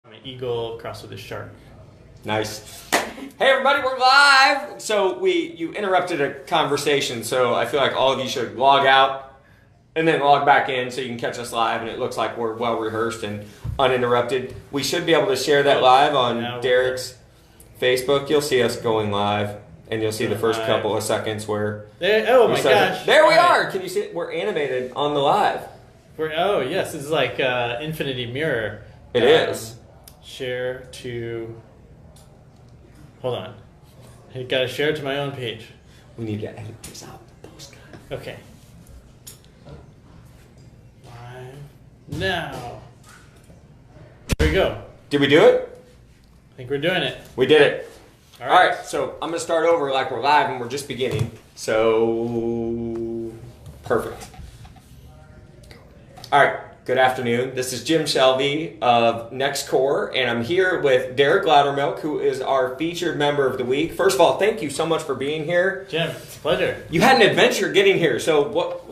I'm an eagle crossed with a shark. Nice. Hey everybody, we're live. So you interrupted a conversation, so I feel like all of you should log out and then log back in so you can catch us live, and it looks like we're well rehearsed and uninterrupted. We should be able to share that live on Derek's Facebook. You'll see us going live, and you'll see the first couple of seconds where... Oh my gosh. There we are. Can you see it? We're animated on the live. Oh yes, this is like Infinity Mirror. It is. Share to... Hold on. I gotta share it to my own page. We need to edit this out. Okay. Live now. There we go. Did we do it? I think we're doing it. We did it. All right, so I'm going to start over like we're live and we're just beginning. So, perfect. All right, good afternoon. This is Jim Shelvy of Nexcore, and I'm here with Derek Loudermilk, who is our featured member of the week. First of all, thank you so much for being here. Jim, it's a pleasure. You had an adventure getting here. So what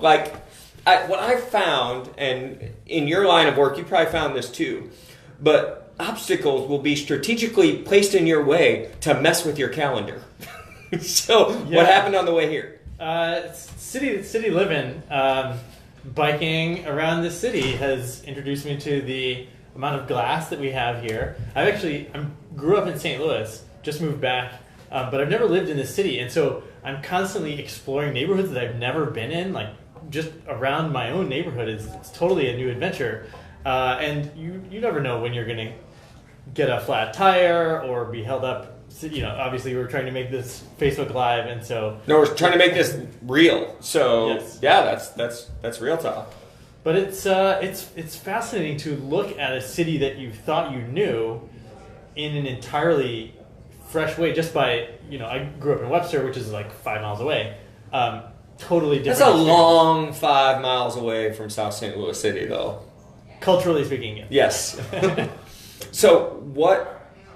I found, and in your line of work, you probably found this too, but obstacles will be strategically placed in your way to mess with your calendar. So, What happened on the way here? City living, biking around the city has introduced me to the amount of glass that we have here. I grew up in St. Louis, just moved back, but I've never lived in the city, and so I'm constantly exploring neighborhoods that I've never been in, like just around my own neighborhood. It's totally a new adventure, and you never know when you're going to get a flat tire or be held up. You know, obviously we're trying to make this Facebook Live, and so... No, we're trying to make this real. So, yes. Yeah, that's real talk. But it's fascinating to look at a city that you thought you knew in an entirely fresh way, just by, I grew up in Webster, which is like 5 miles away. Totally different. That's a long 5 miles away from South St. Louis City, though. Culturally speaking, yes. So, what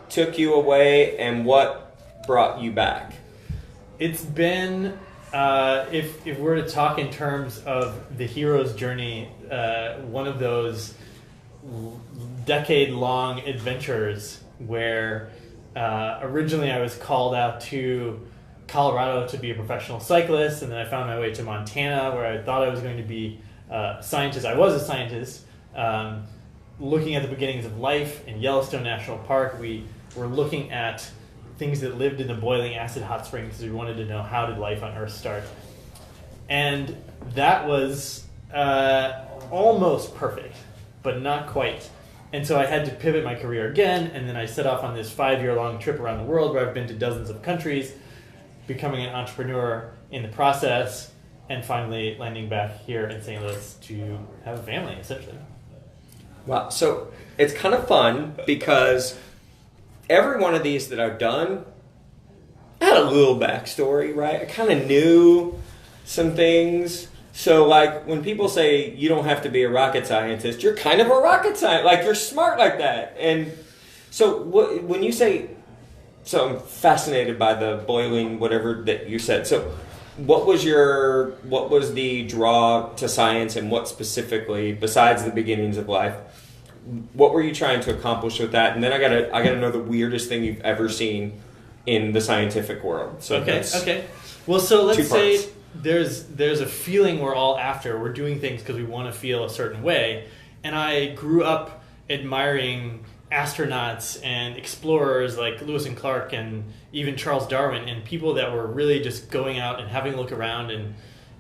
took you away and what brought you back? It's been, if we're to talk in terms of the hero's journey, one of those decade-long adventures where originally I was called out to Colorado to be a professional cyclist, and then I found my way to Montana where I thought I was going to be a scientist. I was a scientist. Looking at the beginnings of life in Yellowstone National Park, we were looking at things that lived in the boiling acid hot springs because we wanted to know how did life on Earth start. And that was almost perfect, but not quite. And so I had to pivot my career again, and then I set off on this 5-year-long trip around the world where I've been to dozens of countries, becoming an entrepreneur in the process, and finally landing back here in St. Louis to have a family, essentially. Wow. So it's kind of fun because every one of these that I've done, I had a little backstory, right? I kind of knew some things. So like when people say you don't have to be a rocket scientist, you're kind of a rocket scientist. Like you're smart like that. And so when you say, so I'm fascinated by the boiling whatever that you said. So what was the draw to science, and what specifically, besides the beginnings of life, what were you trying to accomplish with that? And then I gotta know the weirdest thing you've ever seen in the scientific world. So okay. Well, so let's say there's a feeling we're all after. We're doing things because we want to feel a certain way. And I grew up admiring astronauts and explorers like Lewis and Clark and even Charles Darwin, and people that were really just going out and having a look around and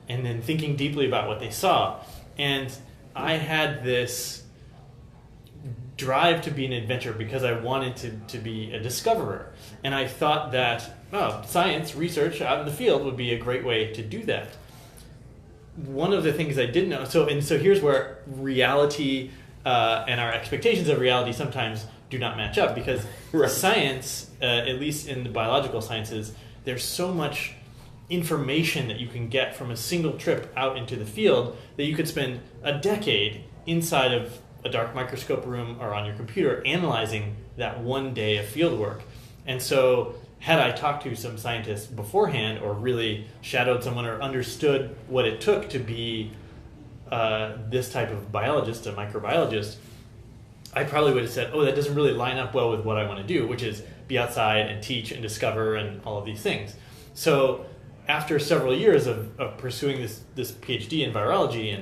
then thinking deeply about what they saw. And I had this drive to be an adventurer because I wanted to be a discoverer. And I thought that, science, research out in the field would be a great way to do that. One of the things I didn't know, so here's where reality and our expectations of reality sometimes do not match up, because science, at least in the biological sciences, there's so much information that you can get from a single trip out into the field that you could spend a decade inside of a dark microscope room or on your computer analyzing that one day of field work. And so had I talked to some scientists beforehand, or really shadowed someone or understood what it took to be this type of biologist, a microbiologist, I probably would have said, oh, that doesn't really line up well with what I want to do, which is be outside and teach and discover and all of these things. So after several years of pursuing this PhD in virology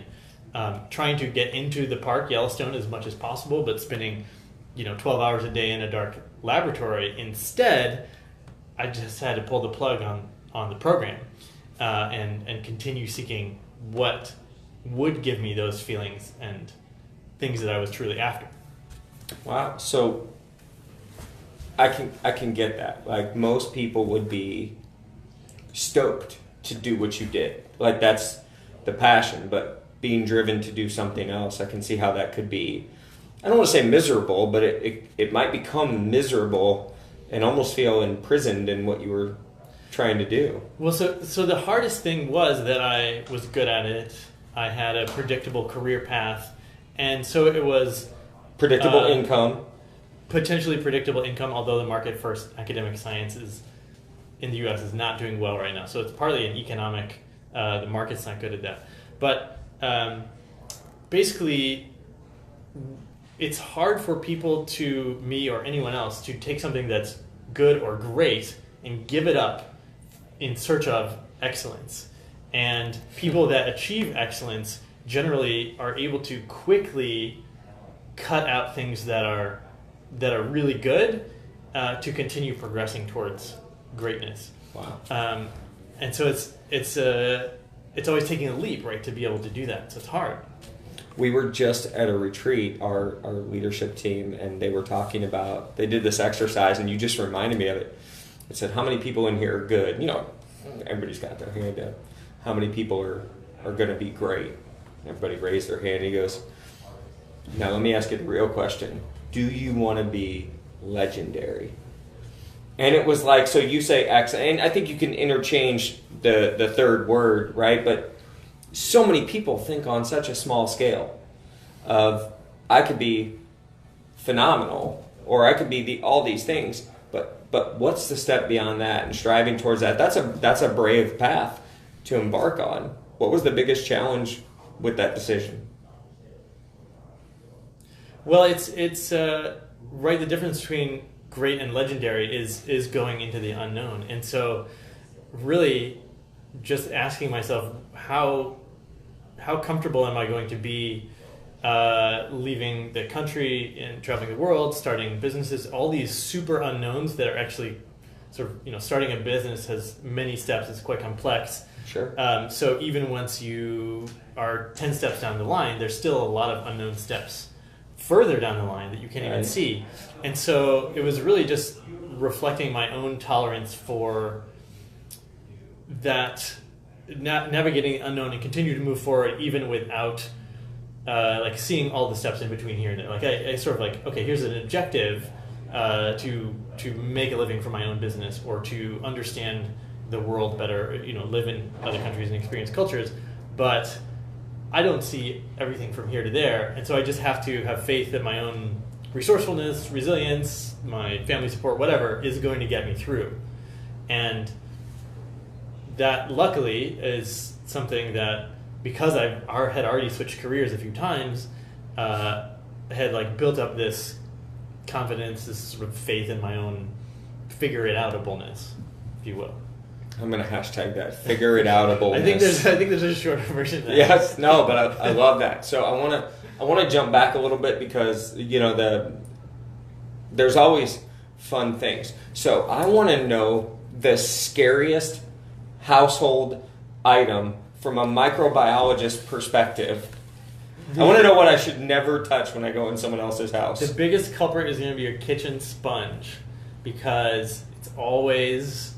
and trying to get into the park, Yellowstone, as much as possible, but spending 12 hours a day in a dark laboratory, instead, I just had to pull the plug on the program and continue seeking what would give me those feelings and things that I was truly after. Wow. So I can get that. Like, most people would be stoked to do what you did. Like, that's the passion, but being driven to do something else, I can see how that could be, I don't want to say miserable, but it might become miserable and almost feel imprisoned in what you were trying to do. Well, so the hardest thing was that I was good at it. I had a predictable career path, and so it was predictable income. Potentially predictable income, although the market for academic sciences in the U.S. is not doing well right now. So it's partly an economic, the market's not good at that. But basically, it's hard for people me or anyone else, to take something that's good or great and give it up in search of excellence. And people that achieve excellence generally are able to quickly cut out things that are really good to continue progressing towards greatness. Wow. And so it's always taking a leap, right, to be able to do that. So it's hard. We were just at a retreat, our leadership team, and they were talking about, they did this exercise, and you just reminded me of it. It said, how many people in here are good? Everybody's got their hand up. How many people are going to be great? Everybody raised their hand. He goes, now let me ask you the real question. Do you want to be legendary? And it was like, so you say excellent, and I think you can interchange the third word, right? But so many people think on such a small scale of, I could be phenomenal, or I could be all these things, but what's the step beyond that, and striving towards that? That's a brave path to embark on. What was the biggest challenge with that decision? Well, it's right. The difference between great and legendary is going into the unknown, and so really just asking myself, how comfortable am I going to be leaving the country and traveling the world, starting businesses, all these super unknowns that are actually sort of, starting a business has many steps. It's quite complex. Sure. So even once you are 10 steps down the line, there's still a lot of unknown steps further down the line that you can't even see. And so it was really just reflecting my own tolerance for that, navigating the unknown and continue to move forward even without seeing all the steps in between here and there. Like I sort of like, okay, here's an objective to make a living for my own business, or to understand the world better, live in other countries and experience cultures, but I don't see everything from here to there, and so I just have to have faith that my own resourcefulness, resilience, my family support, whatever, is going to get me through. And that, luckily, is something that, because I had already switched careers a few times, had built up this confidence, this sort of faith in my own figure-it-outableness, if you will. I'm going to hashtag that, figure-it-outableness. I think there's a shorter version of that. Yes, no, but I love that. So I want to jump back a little bit, because there's always fun things. So I want to know the scariest household item from a microbiologist perspective. I want to know what I should never touch when I go in someone else's house. The biggest culprit is going to be your kitchen sponge, because it's always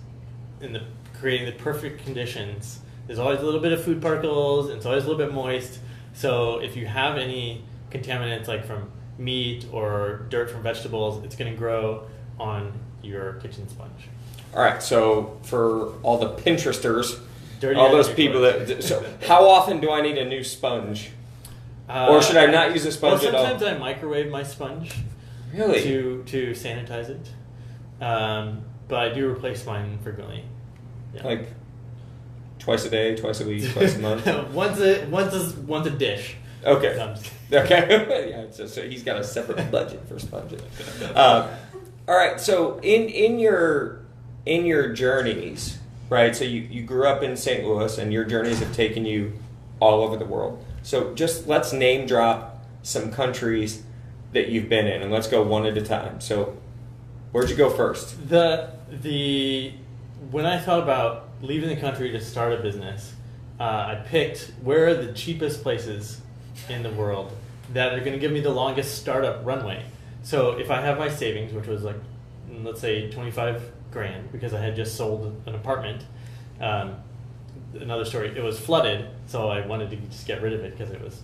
creating the perfect conditions. There's always a little bit of food particles, and it's always a little bit moist. So if you have any contaminants like from meat or dirt from vegetables, it's going to grow on your kitchen sponge. All right, so for all the Pinteresters, Dirty all those people so how often do I need a new sponge? Or should I not use a sponge at all? Sometimes I microwave my sponge. Really? To sanitize it. But I do replace mine frequently. Yeah. Like twice a day, twice a week, twice a month? once a dish. Okay. No, I'm just kidding. Okay. Yeah, so he's got a separate budget for sponges. All right. So in your journeys, right? So you grew up in St. Louis, and your journeys have taken you all over the world. So just let's name drop some countries that you've been in, and let's go one at a time. So where'd you go first? When I thought about leaving the country to start a business, I picked where are the cheapest places in the world that are going to give me the longest startup runway. So if I have my savings, which was like, let's say 25 grand, because I had just sold an apartment. Another story, it was flooded, so I wanted to just get rid of it because it was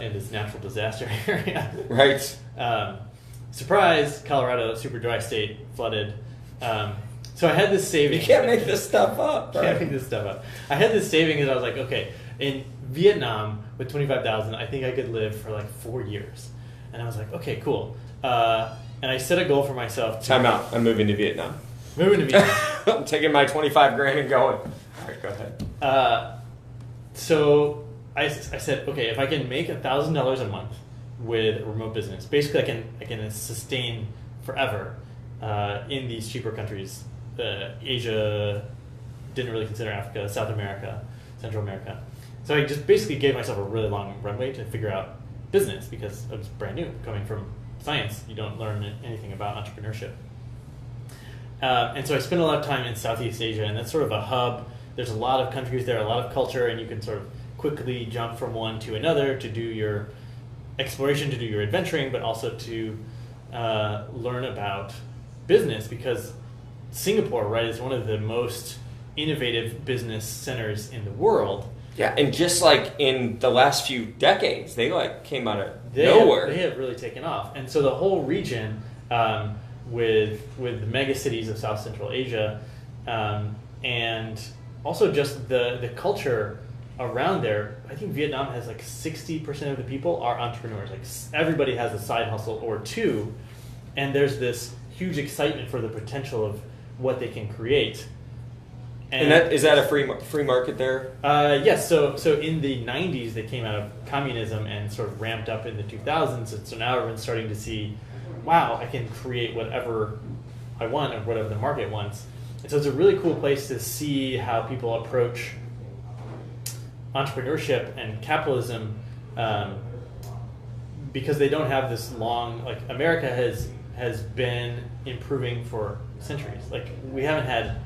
in this natural disaster area. Right. Surprise, Colorado, super dry state, flooded. So I had this savings. You can't make this stuff up. Right? Can't make this stuff up. I had this savings, and I was like, okay, in Vietnam with 25,000, I think I could live for like 4 years. And I was like, okay, cool. And I set a goal for myself. Time out. I'm moving to Vietnam. Moving to Vietnam. I'm taking my 25 grand and going. All right, go ahead. So I said, okay, if I can make $1,000 a month with a remote business, basically I can sustain forever in these cheaper countries. Asia, didn't really consider Africa, South America, Central America. So I just basically gave myself a really long runway to figure out business because I was brand new. Coming from science, you don't learn anything about entrepreneurship. And so I spent a lot of time in Southeast Asia, and that's sort of a hub. There's a lot of countries there, a lot of culture, and you can sort of quickly jump from one to another to do your exploration, to do your adventuring, but also to learn about business, because Singapore, right, is one of the most innovative business centers in the world. Yeah, and just like in the last few decades, they like came out of nowhere. They have really taken off. And so the whole region, with the mega cities of South Central Asia, and also just the culture around there, I think Vietnam has like 60% of the people are entrepreneurs. Like everybody has a side hustle or two, and there's this huge excitement for the potential of what they can create. And is that a free market there? Yes. So in the 90s, they came out of communism and sort of ramped up in the 2000s. And so now everyone's starting to see, wow, I can create whatever I want or whatever the market wants. And so it's a really cool place to see how people approach entrepreneurship and capitalism, because they don't have this long, like America has been improving for centuries. Like we haven't had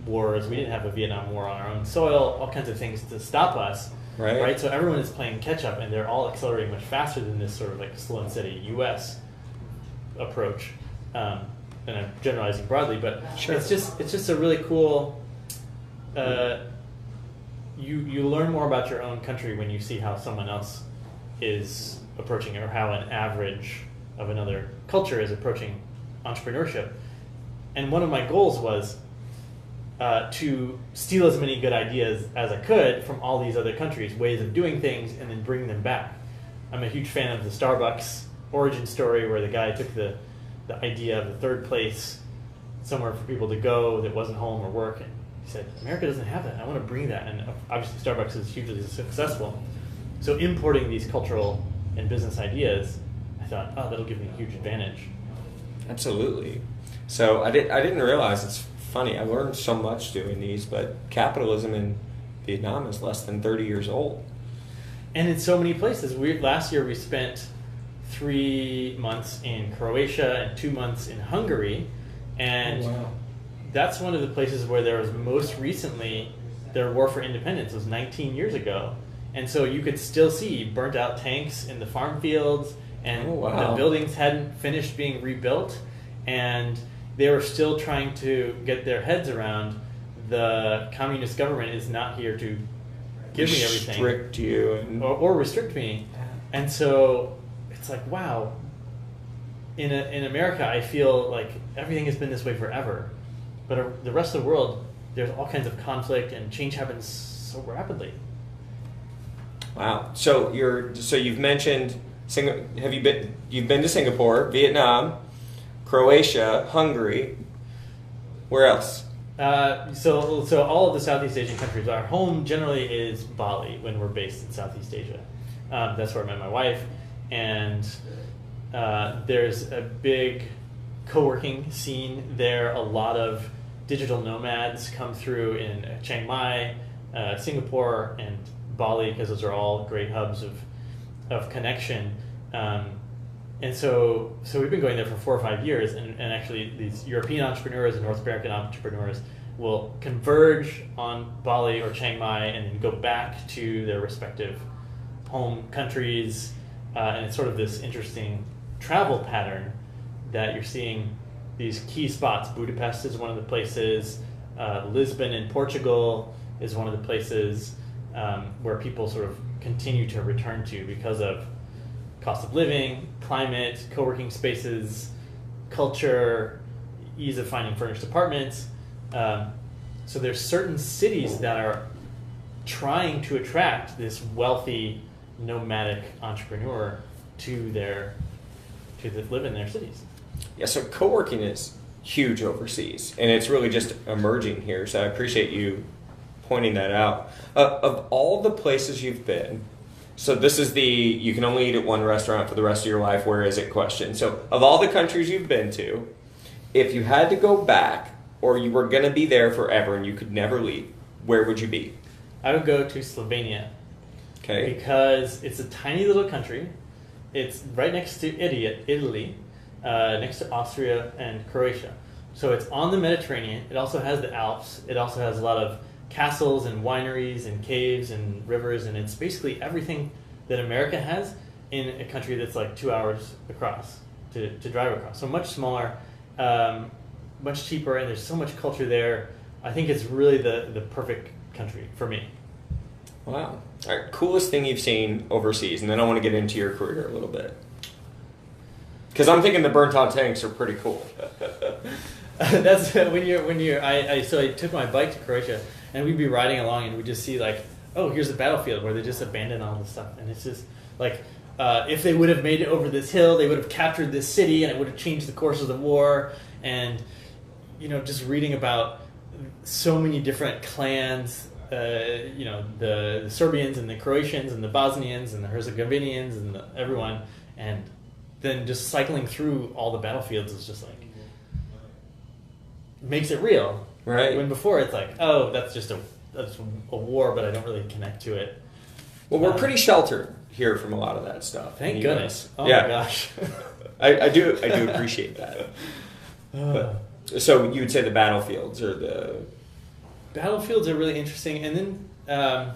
wars, we didn't have a Vietnam War on our own soil, all kinds of things to stop us, right? So everyone is playing catch up, and they're all accelerating much faster than this sort of like slow and steady U.S. approach. And I'm generalizing broadly, but sure. It's just a really cool. You learn more about your own country when you see how someone else is approaching it, or how an average of another culture is approaching entrepreneurship. And one of my goals was to steal as many good ideas as I could from all these other countries, ways of doing things, and then bring them back. I'm a huge fan of the Starbucks origin story, where the guy took the idea of the third place somewhere for people to go that wasn't home or work, and he said, America doesn't have that. I want to bring that. And obviously Starbucks is hugely successful. So importing these cultural and business ideas, I thought, oh, that'll give me a huge advantage. Absolutely. So I didn't realize, it's funny, I learned so much doing these, but capitalism in Vietnam is less than 30 years old. And in so many places. Last year we spent 3 months in Croatia and 2 months in Hungary, and that's one of the places where there was most recently their war for independence was 19 years ago. And so you could still see burnt out tanks in the farm fields, and the buildings hadn't finished being rebuilt, and they were still trying to get their heads around the communist government is not here to give me everything. Restrict you. Or restrict me. And so it's like, wow, in America I feel like everything has been this way forever. But the rest of the world, there's all kinds of conflict, and change happens so rapidly. Wow. So you've mentioned you've been to Singapore, Vietnam, Croatia, Hungary. Where else? So all of the Southeast Asian countries, our home generally is Bali when we're based in Southeast Asia. That's where I met my wife, and there's a big co-working scene there. A lot of digital nomads come through in Chiang Mai, Singapore, and Bali, because those are all great hubs of connection. And so we've been going there for 4 or 5 years, and actually these European entrepreneurs and North American entrepreneurs will converge on Bali or Chiang Mai and then go back to their respective home countries, and it's sort of this interesting travel pattern that you're seeing these key spots. Budapest is one of the places, Lisbon in Portugal is one of the places where people sort of continue to return to because of cost of living, climate, co-working spaces, culture, ease of finding furnished apartments. So there's certain cities that are trying to attract this wealthy, nomadic entrepreneur to live in their cities. Yeah, so co-working is huge overseas, and it's really just emerging here, so I appreciate you pointing that out. Of all the places you've been, so this is the you can only eat at one restaurant for the rest of your life, where is it question. So of all the countries you've been to, if you had to go back, or you were going to be there forever and you could never leave, where would you be? I would go to Slovenia. Okay. Because it's a tiny little country. It's right next to Italy, next to Austria and Croatia. So it's on the Mediterranean. It also has the Alps. It also has a lot of castles and wineries and caves and rivers, and it's basically everything that America has in a country that's like 2 hours across to drive across. So much smaller, much cheaper, and there's so much culture there. I think it's really the perfect country for me. Wow. All right, coolest thing you've seen overseas, and then I want to get into your career a little bit. Because I'm thinking the burnt-out tanks are pretty cool. That's so I took my bike to Croatia, and we'd be riding along, and we'd just see like, oh, here's a battlefield where they just abandoned all this stuff, and it's just like, if they would have made it over this hill, they would have captured this city, and it would have changed the course of the war. And just reading about so many different clans, the Serbians and the Croatians and the Bosnians and the Herzegovinians and everyone, and then just cycling through all the battlefields is just like makes it real, right? When before it's like, oh, that's a war, but I don't really connect to it. Well, we're pretty sheltered here from a lot of that stuff. Thank goodness. Oh yeah. My gosh. I do appreciate that. But, so you would say the battlefields are the... Battlefields are really interesting. And then,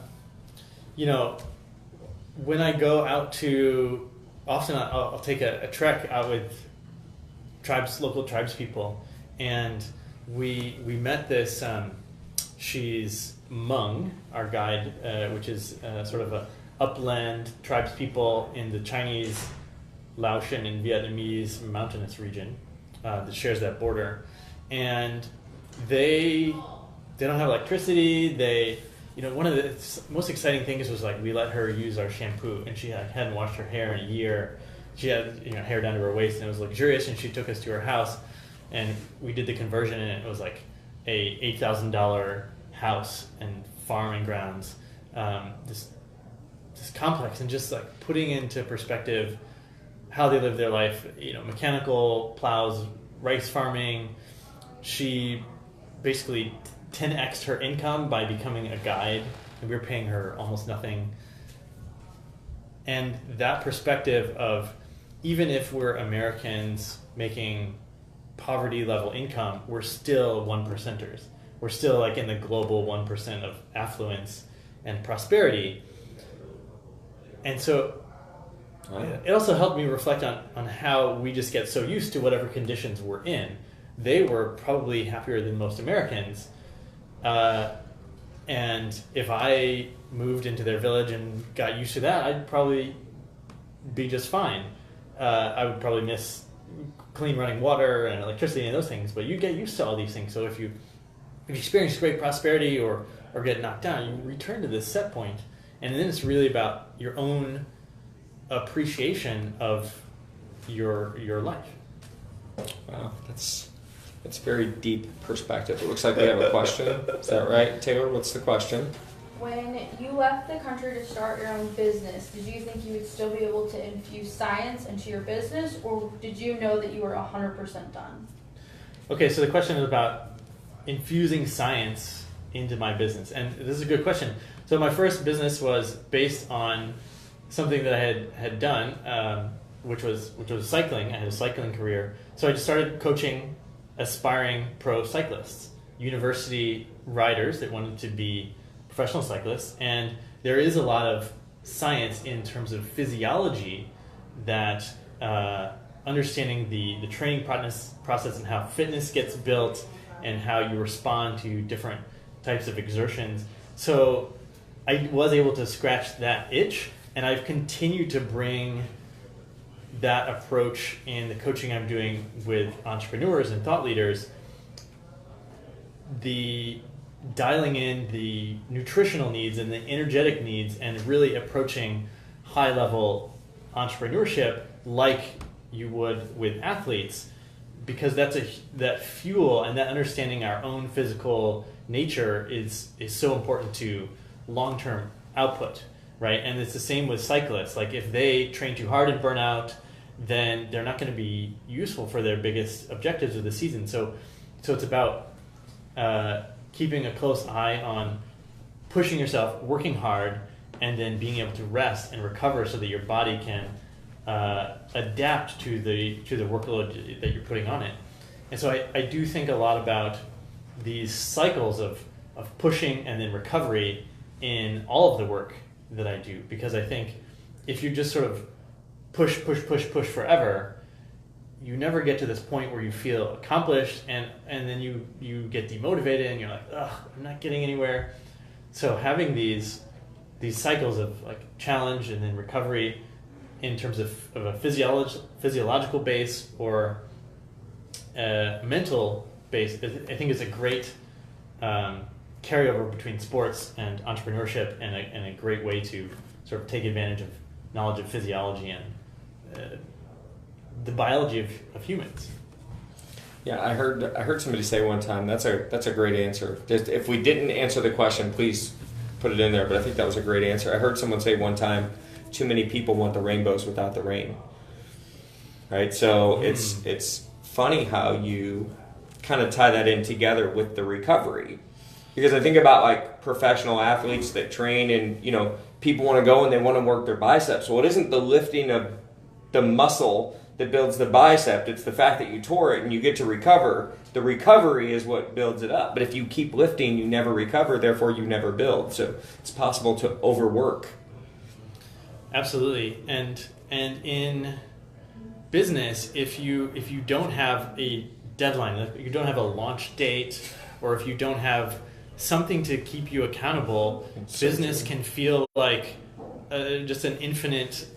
when I go out to... Often I'll take a trek out with local tribes people. And we met this... she's Hmong, our guide, which is sort of a upland tribes people in the Chinese, Laotian, and Vietnamese mountainous region that shares that border. And they don't have electricity. One of the most exciting things was like we let her use our shampoo, and she hadn't washed her hair in a year. She had hair down to her waist, and it was luxurious. And she took us to her house, and we did the conversion, and it was like a $8,000 house and farming grounds. This complex, and just like putting into perspective how they live their life. Mechanical plows, rice farming. She basically 10x'd her income by becoming a guide, and we were paying her almost nothing. And that perspective of, even if we're Americans making poverty level income, we're still 1%ers. We're still like in the global 1% of affluence and prosperity. And so it also helped me reflect on how we just get so used to whatever conditions we're in. They were probably happier than most Americans. And if I moved into their village and got used to that, I'd probably be just fine. I would probably miss clean running water and electricity and those things, but you get used to all these things. So if you experience great prosperity or get knocked down, you return to this set point. And then it's really about your own appreciation of your life. Wow, that's very deep perspective. It looks like we have a question. Is that right, Taylor? What's the question? When you left the country to start your own business, did you think you would still be able to infuse science into your business, or did you know that you were 100% done? Okay, so the question is about infusing science into my business, and this is a good question. So my first business was based on something that I had done, which was cycling. I had a cycling career, so I just started coaching aspiring pro cyclists, university riders that wanted to be professional cyclists, and there is a lot of science in terms of physiology that understanding the training process and how fitness gets built and how you respond to different types of exertions. So I was able to scratch that itch, and I've continued to bring that approach in the coaching I'm doing with entrepreneurs and thought leaders. The dialing in the nutritional needs and the energetic needs and really approaching high-level entrepreneurship like you would with athletes, because that fuel and that understanding our own physical nature is so important to long-term output, right? And it's the same with cyclists. Like if they train too hard and burn out, then they're not going to be useful for their biggest objectives of the season. So it's about keeping a close eye on pushing yourself, working hard, and then being able to rest and recover so that your body can adapt to the workload that you're putting on it. And so I do think a lot about these cycles of pushing and then recovery in all of the work that I do, because I think if you just sort of push forever, you never get to this point where you feel accomplished, and then you get demotivated and you're like, ugh, I'm not getting anywhere. So having these cycles of like challenge and then recovery in terms of a physiological base or a mental base, I think is a great carryover between sports and entrepreneurship, and a great way to sort of take advantage of knowledge of physiology and the biology of humans. Yeah, I heard somebody say one time, that's a great answer. Just if we didn't answer the question, please put it in there, but I think that was a great answer. I heard someone say one time, too many people want the rainbows without the rain. Right? So it's funny how you kind of tie that in together with the recovery. Because I think about like professional athletes that train and, people want to go and they want to work their biceps. Well, it isn't the lifting of the muscle that builds the bicep. It's the fact that you tore it and you get to recover. The recovery is what builds it up. But if you keep lifting, you never recover, therefore you never build. So it's possible to overwork. Absolutely. And in business, if you don't have a deadline, if you don't have a launch date, or if you don't have something to keep you accountable, business can feel like just an infinite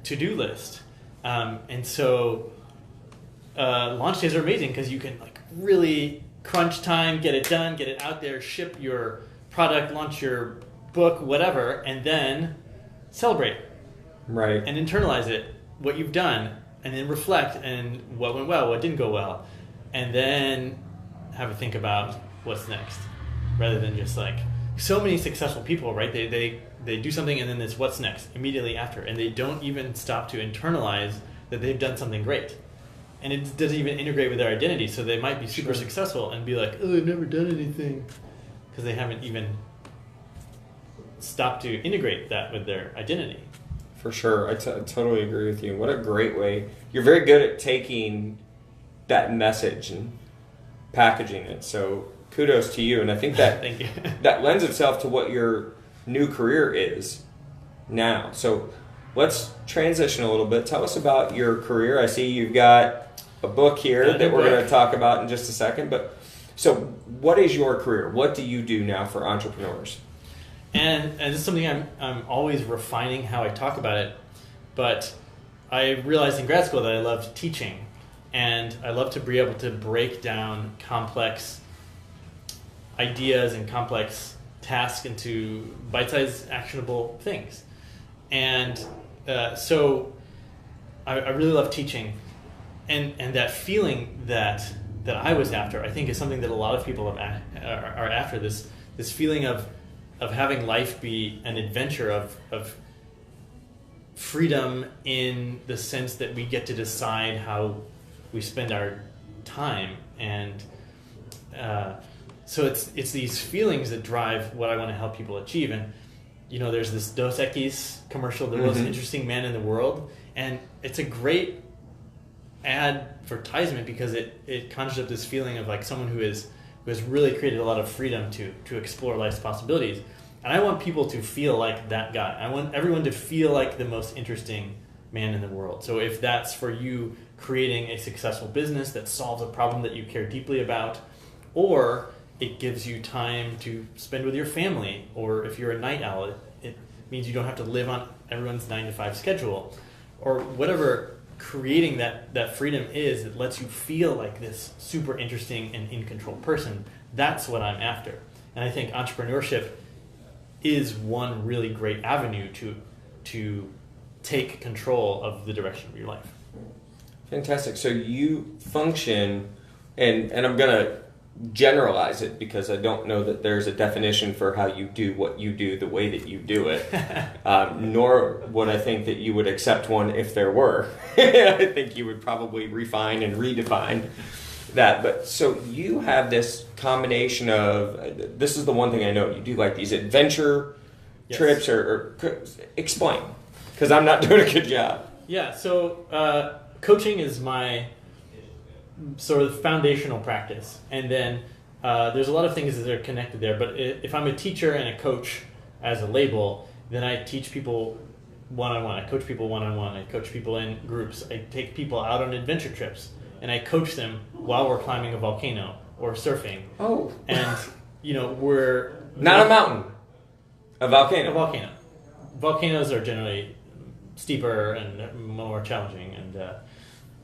to-do list. And so launch days are amazing because you can like really crunch time, get it done, get it out there, ship your product, launch your book, whatever, and then celebrate. Right. And internalize it, what you've done, and then reflect and what went well, what didn't go well, and then have a think about what's next, rather than just like so many successful people, right? They do something and then it's what's next immediately after, and they don't even stop to internalize that they've done something great, and it doesn't even integrate with their identity. So they might be super successful and be like, oh, I've never done anything, because they haven't even stopped to integrate that with their identity. For sure. I totally agree with you. What a great way. You're very good at taking that message and packaging it. So kudos to you. And I think that Thank you. that lends itself to what your new career is now. So let's transition a little bit. Tell us about your career. I see you've got a book here that we're going to talk about in just a second. But so what is your career? What do you do now for entrepreneurs? And this is something I'm always refining how I talk about it, but I realized in grad school that I loved teaching, and I love to be able to break down complex ideas and complex tasks into bite-sized, actionable things. And so I really love teaching, and that feeling that I was after, I think, is something that a lot of people are after. This feeling of having life be an adventure of freedom in the sense that we get to decide how we spend our time, and so it's these feelings that drive what I want to help people achieve. And there's this Dos Equis commercial, the most interesting man in the world, and it's a great advertisement because it conjures up this feeling of like someone who has really created a lot of freedom to explore life's possibilities. And I want people to feel like that guy. I want everyone to feel like the most interesting man in the world. So if that's for you creating a successful business that solves a problem that you care deeply about, or it gives you time to spend with your family, or if you're a night owl, it means you don't have to live on everyone's 9-to-5 schedule, or whatever creating that freedom is that lets you feel like this super interesting and in control person, that's what I'm after. And I think entrepreneurship is one really great avenue to take control of the direction of your life. Fantastic. So you function, and I'm going to generalize it because I don't know that there's a definition for how you do what you do the way that you do it, nor would I think that you would accept one if there were. I think you would probably refine and redefine that. But so you have this combination of, this is the one thing I know, you do like these adventure trips, or explain, because I'm not doing a good job. Yeah, so coaching is my sort of foundational practice, and then there's a lot of things that are connected there, but if I'm a teacher and a coach as a label, then I teach people one-on-one, I coach people one-on-one, I coach people in groups, I take people out on adventure trips, and I coach them while we're climbing a volcano or surfing. Oh. And, we're... Not a mountain. A volcano. A volcano. Volcanoes are generally steeper and more challenging, and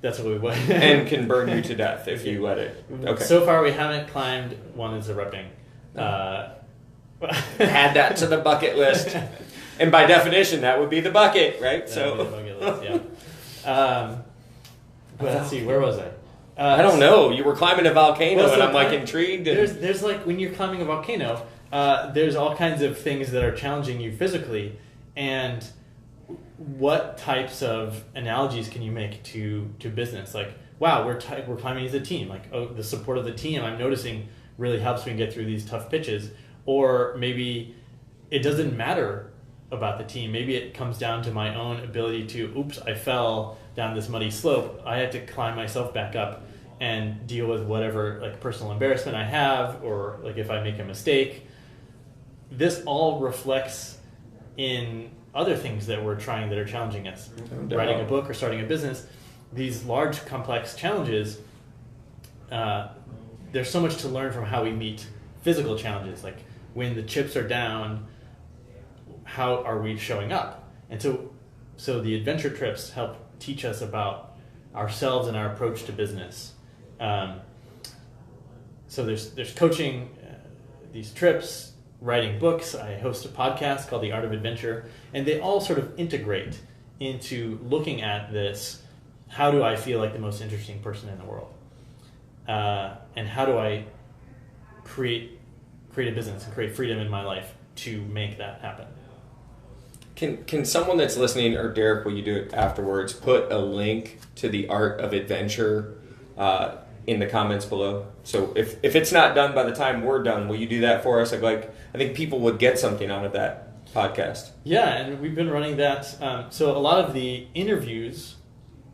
that's what we want. And can burn you to death if you let it. Okay. So far, we haven't climbed one that's erupting. Add that to the bucket list. And by definition, that would be the bucket, right? That would be the bucket list, yeah. But let's see, where was I? I don't know. You were climbing a volcano, Well, so and I'm intrigued. And... There's like when you're climbing a volcano, there's all kinds of things that are challenging you physically, and what types of analogies can you make to business? Like, wow, we're climbing as a team. Like, oh, the support of the team I'm noticing really helps me get through these tough pitches. Or maybe it doesn't matter about the team. Maybe it comes down to my own ability to, oops, I fell down this muddy slope. I had to climb myself back up and deal with whatever like personal embarrassment I have, or like if I make a mistake. This all reflects in other things that we're trying that are challenging us. Writing a book or starting a business, these large, complex challenges, there's so much to learn from how we meet physical challenges. Like when the chips are down, how are we showing up? And so the adventure trips help teach us about ourselves and our approach to business. So there's coaching, these trips, writing books. I host a podcast called The Art of Adventure, and they all sort of integrate into looking at this: how do I feel like the most interesting person in the world, and how do I create a business and create freedom in my life to make that happen. Can someone that's listening, or Derek, will you do it afterwards, put a link to The Art of Adventure in the comments below? So if it's not done by the time we're done, will you do that for us? I think people would get something out of that podcast. Yeah, and we've been running that. So a lot of the interviews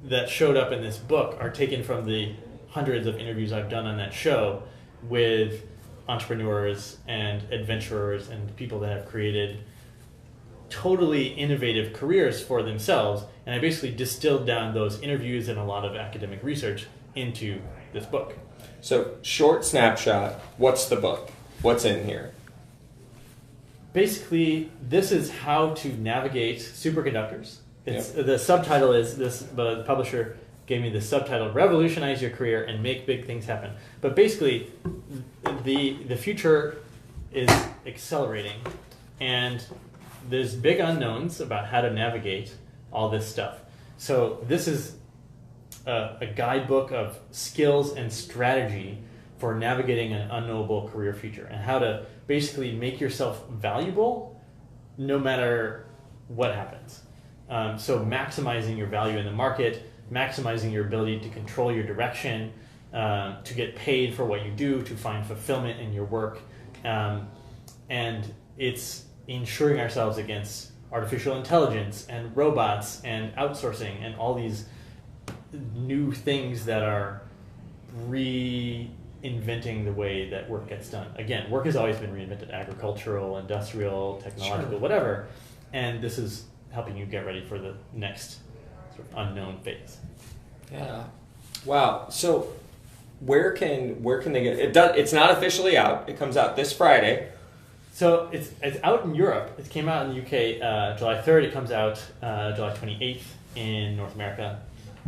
that showed up in this book are taken from the hundreds of interviews I've done on that show with entrepreneurs and adventurers and people that have created totally innovative careers for themselves. And I basically distilled down those interviews and a lot of academic research into this book. So, short snapshot, what's the book? What's in here? Basically, this is how to navigate superconductors. Yep. The subtitle is this, the publisher gave me the subtitle, Revolutionize Your Career and Make Big Things Happen. But basically, the future is accelerating, and there's big unknowns about how to navigate all this stuff. So this is a guidebook of skills and strategy for navigating an unknowable career future and how to basically make yourself valuable no matter what happens. So maximizing your value in the market, maximizing your ability to control your direction, to get paid for what you do, to find fulfillment in your work. And it's insuring ourselves against artificial intelligence and robots and outsourcing and all these new things that are reinventing the way that work gets done. Again, work has always been reinvented, agricultural, industrial, technological, Sure. whatever. And this is helping you get ready for the next sort of unknown phase. Yeah. Wow. So where can they get it? It's not officially out. It comes out this Friday. So it's out in Europe. It came out in the UK July 3rd. It comes out July 28th in North America.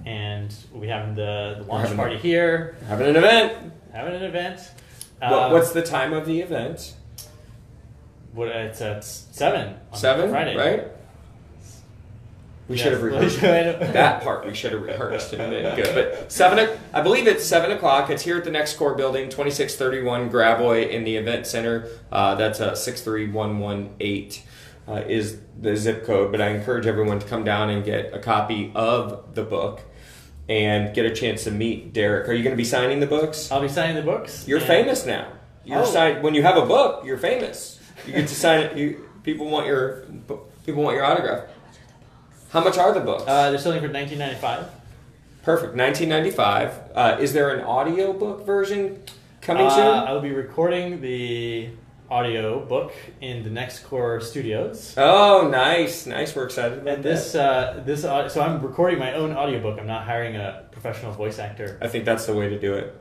And we have the launch party here. Having an event. What's What's the time of the event? It's at 7 on 7, Friday. right? We should have rehearsed that part. We should have rehearsed and been good. But I believe it's 7 o'clock. It's here at the Nexcore building, 2631 Gravois in the event center. That's 63118 is the zip code. But I encourage everyone to come down and get a copy of the book and get a chance to meet Derek. Are you going to be signing the books? I'll be signing the books. You're famous now. When you have a book, you're famous. You get to sign it. People want your autograph. How much are the books? They're selling for $19.95. Perfect. $19.95. Is there an audio book version coming soon? I will be recording the audio book in the Nexcore studios. Oh, nice. We're excited about that. So I'm recording my own audiobook. I'm not hiring a professional voice actor. I think that's the way to do it.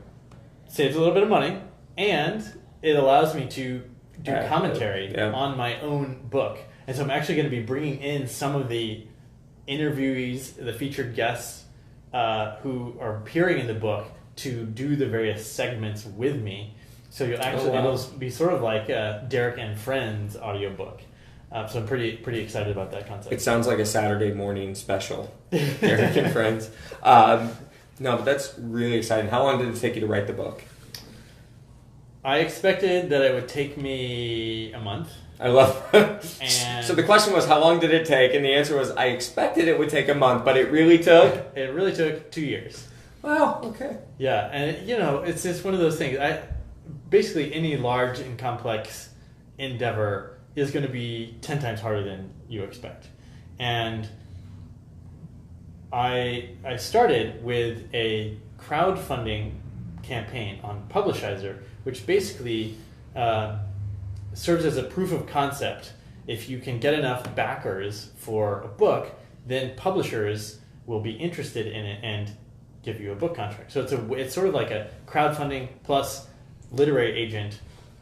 Saves a little bit of money, and it allows me to do commentary on my own book. And so I'm actually going to be bringing in some of the interviewees, the featured guests who are appearing in the book to do the various segments with me. So it'll be sort of like a Derek and Friends audiobook. So I'm pretty excited about that concept. It sounds like a Saturday morning special, Derek and Friends. No, but that's really exciting. How long did it take you to write the book? I expected that it would take me a month. I love it. And so the question was, how long did it take? And the answer was, I expected it would take a month, but it really took? It really took 2 years. Wow, okay. Yeah, and it's just one of those things. Basically, any large and complex endeavor is going to be 10 times harder than you expect. And I started with a crowdfunding campaign on Publishizer, which basically serves as a proof of concept. If you can get enough backers for a book, then publishers will be interested in it and give you a book contract. So it's sort of like a crowdfunding plus literary agent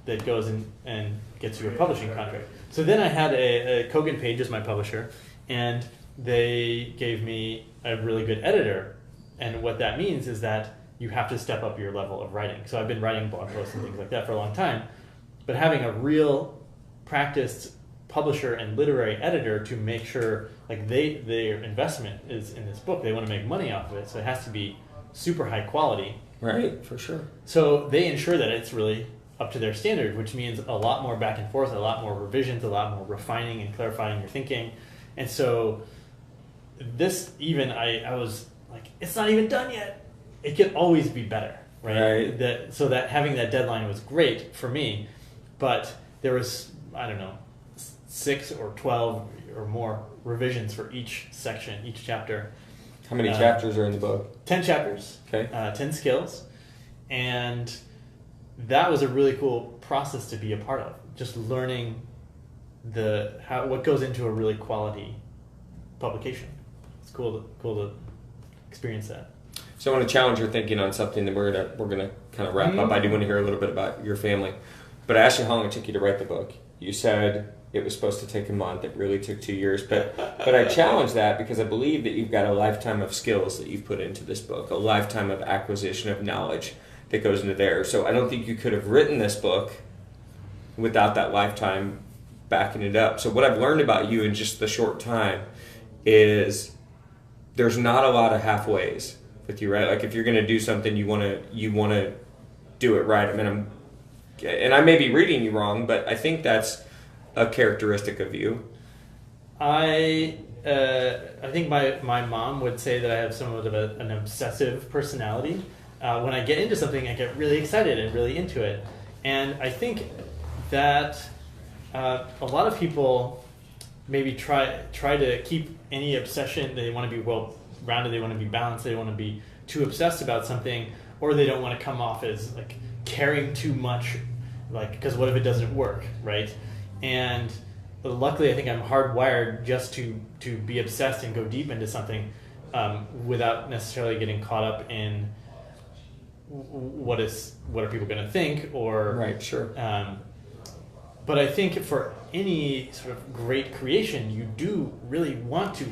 that goes in and gets you a publishing contract. So then I had a Kogan Page as my publisher, and they gave me a really good editor. And what that means is that you have to step up your level of writing. So I've been writing blog posts and things like that for a long time, but having a real practiced publisher and literary editor to make sure their investment is in this book, they want to make money off of it, so it has to be super high quality. Right, for sure. So they ensure that it's really up to their standard, which means a lot more back and forth, a lot more revisions, a lot more refining and clarifying your thinking. And so this I was like, it's not even done yet. It can always be better, right? So that having that deadline was great for me, but there was, 6 or 12 or more revisions for each section, each chapter. How many chapters are in the book? 10 chapters. Okay. 10 skills. And that was a really cool process to be a part of. Just learning what goes into a really quality publication. It's cool to experience that. So I want to challenge your thinking on something that we're gonna kind of wrap up. I do want to hear a little bit about your family. But I asked you how long it took you to write the book. You said it was supposed to take a month. It really took 2 years. But I challenge that because I believe that you've got a lifetime of skills that you've put into this book, a lifetime of acquisition of knowledge that goes into there. So I don't think you could have written this book without that lifetime backing it up. So what I've learned about you in just the short time is there's not a lot of halfways with you, right? Like if you're going to do something, you want to do it right. I mean, and I may be reading you wrong, but I think that's a characteristic of you. I think my mom would say that I have somewhat of an obsessive personality. When I get into something, I get really excited and really into it. And I think that a lot of people maybe try to keep any obsession. They want to be well-rounded, they want to be balanced, they want to be too obsessed about something, or they don't want to come off as like caring too much, like, because what if it doesn't work, right? And luckily, I think I'm hardwired just to be obsessed and go deep into something without necessarily getting caught up in what are people going to think, or right, sure. But I think for any sort of great creation, you do really want to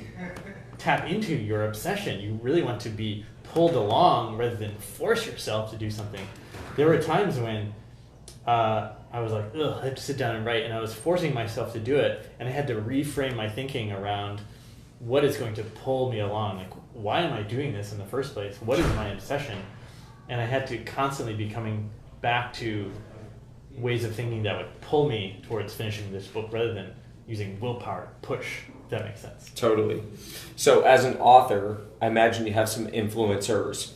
tap into your obsession. You really want to be pulled along rather than force yourself to do something. There were times when I was like, ugh, I have to sit down and write, and I was forcing myself to do it, and I had to reframe my thinking around what is going to pull me along. Like, why am I doing this in the first place? What is my obsession? And I had to constantly be coming back to ways of thinking that would pull me towards finishing this book rather than using willpower to push, if that makes sense. Totally. So as an author, I imagine you have some influencers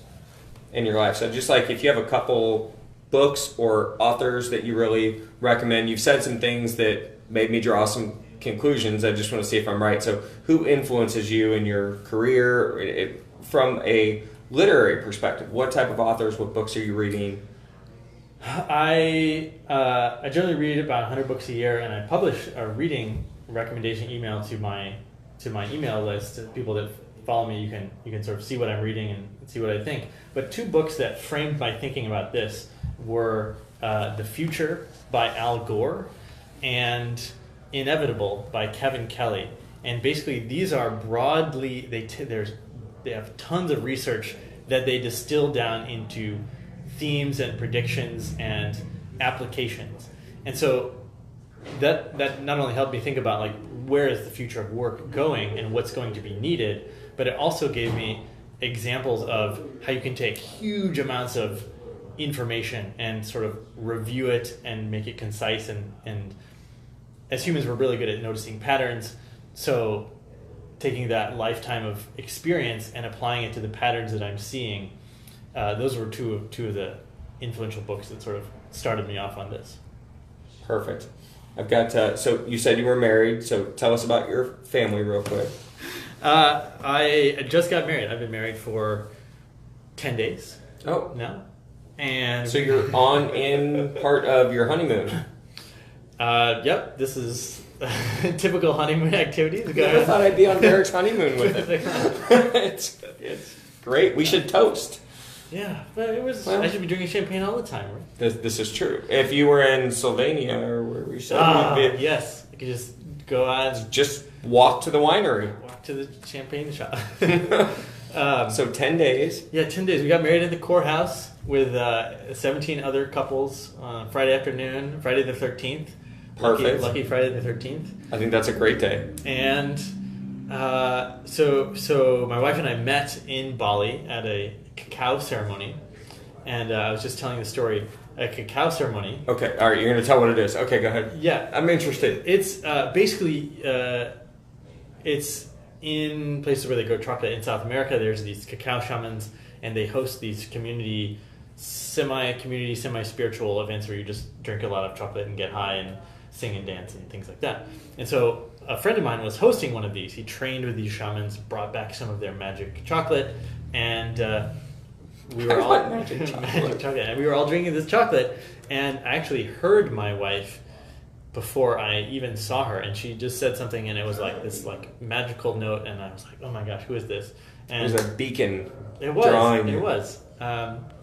in your life. So just like if you have a couple books or authors that you really recommend, you've said some things that made me draw some conclusions. I just want to see if I'm right. So who influences you in your career from a literary perspective? What type of authors, what books are you reading? I generally read about 100 books a year, and I publish a reading recommendation email to my email list. To people that follow me, you can sort of see what I'm reading and see what I think. But two books that framed my thinking about this were The Future by Al Gore and Inevitable by Kevin Kelly. And basically, these are broadly they have tons of research that they distill down into themes and predictions and applications. And so that not only helped me think about like where is the future of work going and what's going to be needed, but it also gave me examples of how you can take huge amounts of information and sort of review it and make it concise, and as humans we're really good at noticing patterns, so taking that lifetime of experience and applying it to the patterns that I'm seeing. Those were two of the influential books that sort of started me off on this. Perfect. I've got so you said you were married, so tell us about your family real quick. I just got married. I've been married for 10 days. Oh. Now. And so you're in part of your honeymoon. Yep, this is typical honeymoon activities. I thought I'd be on Derek's honeymoon with it. It's great. We should toast. Yeah, but it was. Well, I should be drinking champagne all the time, right? This is true. If you were in Slovenia or where we said, yes, I could just go out, just walk to the winery, walk to the champagne shop. So 10 days. Yeah, 10 days. We got married at the courthouse with 17 other couples Friday afternoon, Friday the 13th. Perfect. Lucky Friday the 13th. I think that's a great day. And so my wife and I met in Bali at a cacao ceremony, and I was just telling the story. A cacao ceremony. Okay, all right, you're going to tell what it is. Okay, go ahead. Yeah. I'm interested. It's basically, it's in places where they grow chocolate in South America. There's these cacao shamans, and they host these semi-community, semi-spiritual events where you just drink a lot of chocolate and get high and sing and dance and things like that. And so a friend of mine was hosting one of these. He trained with these shamans, brought back some of their magic chocolate, and we were all magic chocolate. And we were all drinking this chocolate. And I actually heard my wife before I even saw her, and she just said something, and it was like this like magical note, and I was like, oh my gosh, who is this? And it was a beacon. It was. Drawing. It was.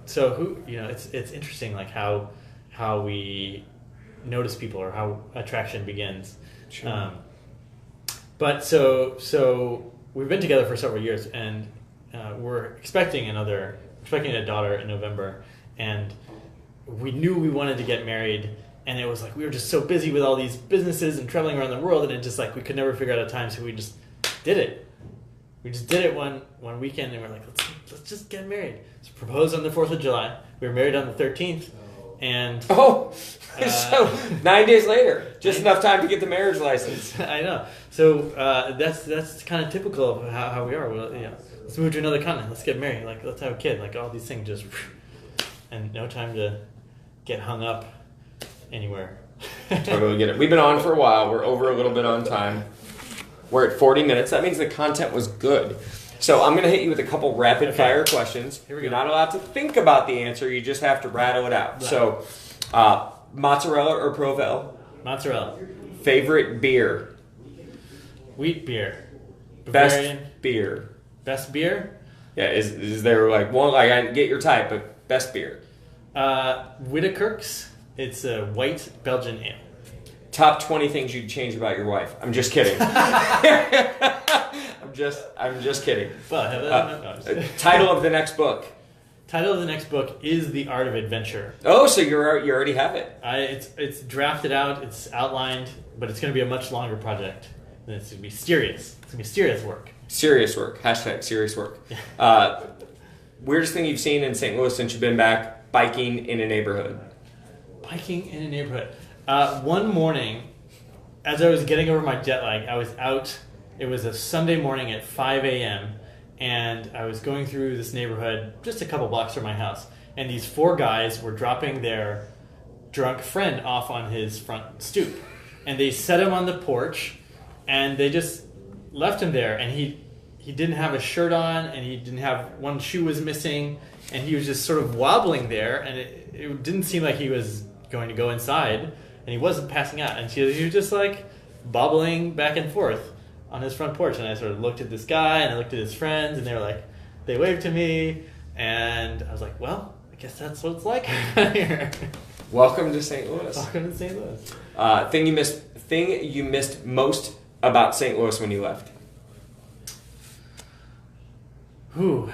So it's interesting like how we notice people or how attraction begins. Sure. But so we've been together for several years, and we're expecting a daughter in November, and we knew we wanted to get married, and it was like we were just so busy with all these businesses and traveling around the world, and it just like we could never figure out a time, so we just did it. We just did it one weekend, and we're like, let's just get married. So proposed on the 4th of July. We were married on the 13th, and So 9 days later, just enough time to get the marriage license. I know. So that's kind of typical of how we are. Well, let's move to another continent. Let's get married. Like, let's have a kid. Like, all these things just, and no time to get hung up anywhere. Totally get it. We've been on for a while. We're over a little bit on time. We're at 40 minutes. That means the content was good. So I'm going to hit you with a couple rapid fire questions. Here we You're go. not allowed to think about the answer. You just have to rattle it out. So mozzarella or Provel? Mozzarella. Favorite beer? Wheat beer. Best Bavarian. beer? Best beer? Yeah, is there like one, like I get your type, but best beer? Whitaker's. It's a white Belgian ale. Top 20 things you'd change about your wife. I'm just kidding. I'm just kidding. But Title of the next book. Title of the next book is The Art of Adventure. Oh, so you already have it. It's drafted out, it's outlined, but it's going to be a much longer project. And it's going to be serious. It's going to be serious work. Serious work. Hashtag serious work. Weirdest thing you've seen in St. Louis since you've been back biking in a neighborhood? Biking in a neighborhood. One morning, as I was getting over my jet lag, I was out. It was a Sunday morning at 5 a.m., and I was going through this neighborhood just a couple blocks from my house, and these 4 guys were dropping their drunk friend off on his front stoop, and they set him on the porch, and they just left him there, and he didn't have a shirt on, and he didn't have, one shoe was missing, and he was just sort of wobbling there, and it didn't seem like he was going to go inside, and he wasn't passing out, and he was just like bobbling back and forth on his front porch. And I sort of looked at this guy, and I looked at his friends, and they waved to me, and I was like, well, I guess that's what it's like here. Welcome to St. Louis. Welcome to St. Louis. Thing you missed most about St. Louis when you left?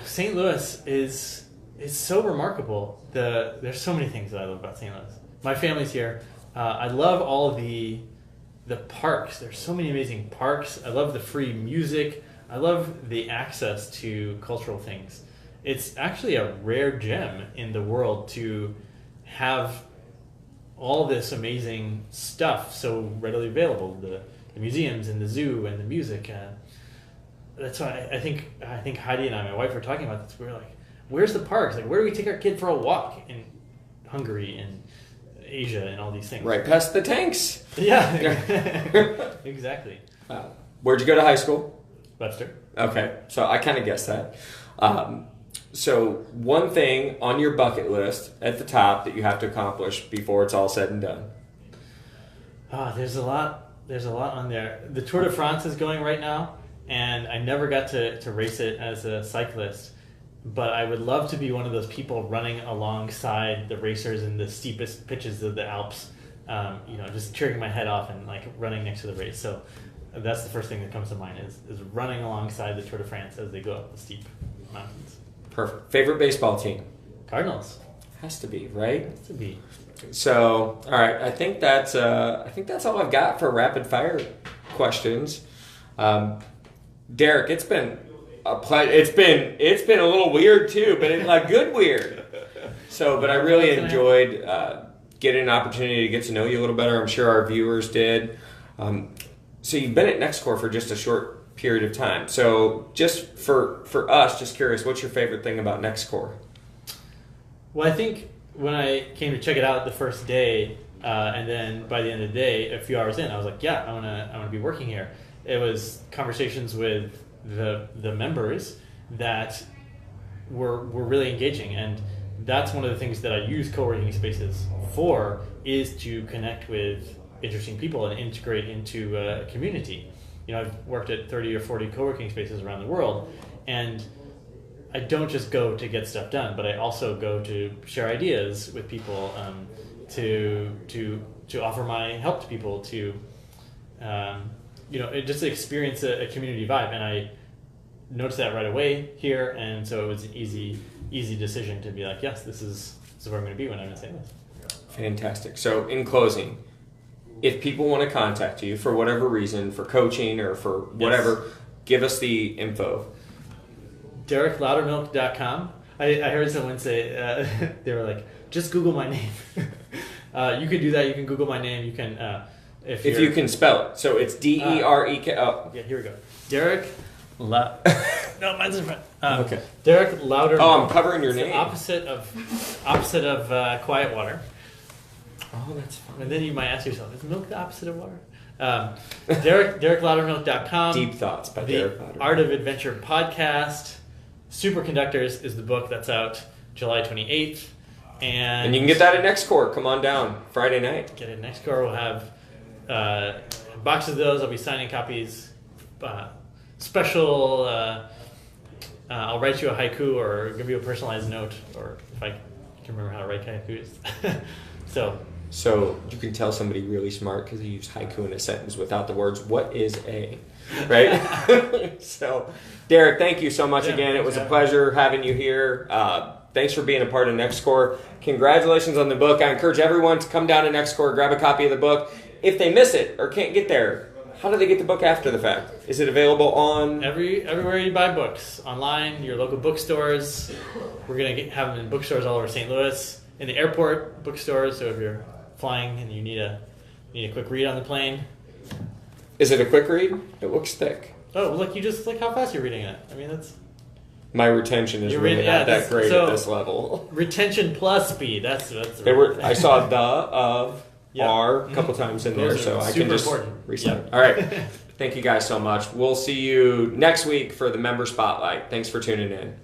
St. Louis is so remarkable. There's so many things that I love about St. Louis. My family's here. I love all of the parks. There's so many amazing parks. I love the free music. I love the access to cultural things. It's actually a rare gem in the world to have all this amazing stuff so readily available. The museums and the zoo and the music. That's why I think Heidi and I, my wife, were talking about this. We were like, where's the parks? Like, where do we take our kid for a walk in Hungary and Asia and all these things? Right past the tanks. Yeah, exactly. Where'd you go to high school? Webster. Okay, so I kind of guessed that. So one thing on your bucket list at the top that you have to accomplish before it's all said and done. There's a lot on there. The Tour de France is going right now, and I never got to race it as a cyclist. But I would love to be one of those people running alongside the racers in the steepest pitches of the Alps, just cheering my head off and like running next to the race. So that's the first thing that comes to mind is running alongside the Tour de France as they go up the steep mountains. Perfect. Favorite baseball team? Cardinals. Has to be, right? Has to be. So, all right. I think that's all I've got for rapid fire questions. Derek, it's been a pleasure. It's been a little weird too, but it's like good weird. So, but I really enjoyed getting an opportunity to get to know you a little better. I'm sure our viewers did. So you've been at Nexcore for just a short period of time. So just for us, just curious, what's your favorite thing about Nexcore? Well, I think when I came to check it out the first day, and then by the end of the day, a few hours in, I was like, yeah, I want to be working here. It was conversations with the members that were really engaging, and that's one of the things that I use co-working spaces for, is to connect with interesting people and integrate into a community. I've worked at 30 or 40 co-working spaces around the world, and I don't just go to get stuff done, but I also go to share ideas with people, to offer my help to people, to just experience a community vibe. And I noticed that right away here, and so it was an easy decision to be like, yes, this is where I'm going to be when I'm in St. Louis. Fantastic. So in closing, if people want to contact you for whatever reason, for coaching or for whatever, give us the info. DerekLoudermilk.com. I heard someone say, they were like, just Google my name. You can do that. You can Google my name. You can, if you can spell it. So it's D-E-R-E-K. Oh. Yeah, here we go. Derek No, mine's in front. Okay. Derek Loudermilk. Oh, I'm covering your It's name. the opposite of quiet water. Oh, that's fun. And then you might ask yourself, is milk the opposite of water? DerekLoudermilk.com. Deep Thoughts by Derek The Loudermilk. Art of Adventure podcast. Superconductors is the book that's out July 28th. And you can get that at Nexcore. Come on down Friday night. Get it. Nexcore will have boxes of those. I'll be signing copies. Special. I'll write you a haiku or give you a personalized note, or if I can remember how to write haikus. So you can tell somebody really smart because you use haiku in a sentence without the words, what is a, right? So, Derek, thank you so much again. It was a pleasure having you here. Thanks for being a part of Nexcore. Congratulations on the book. I encourage everyone to come down to Nexcore, grab a copy of the book. If they miss it or can't get there, how do they get the book after the fact? Is it available on? Everywhere you buy books. Online, your local bookstores. We're going to have them in bookstores all over St. Louis. In the airport bookstores, so if you're flying and you need a quick read on the plane. Is it a quick read? It looks thick. Oh, look, you just look how fast you're reading it. I mean, that's... My retention is really not that great at this level. Retention plus speed. That's I saw the, of, are a couple times in there, so I can just restart. All right. Thank you guys so much. We'll see you next week for the Member Spotlight. Thanks for tuning in.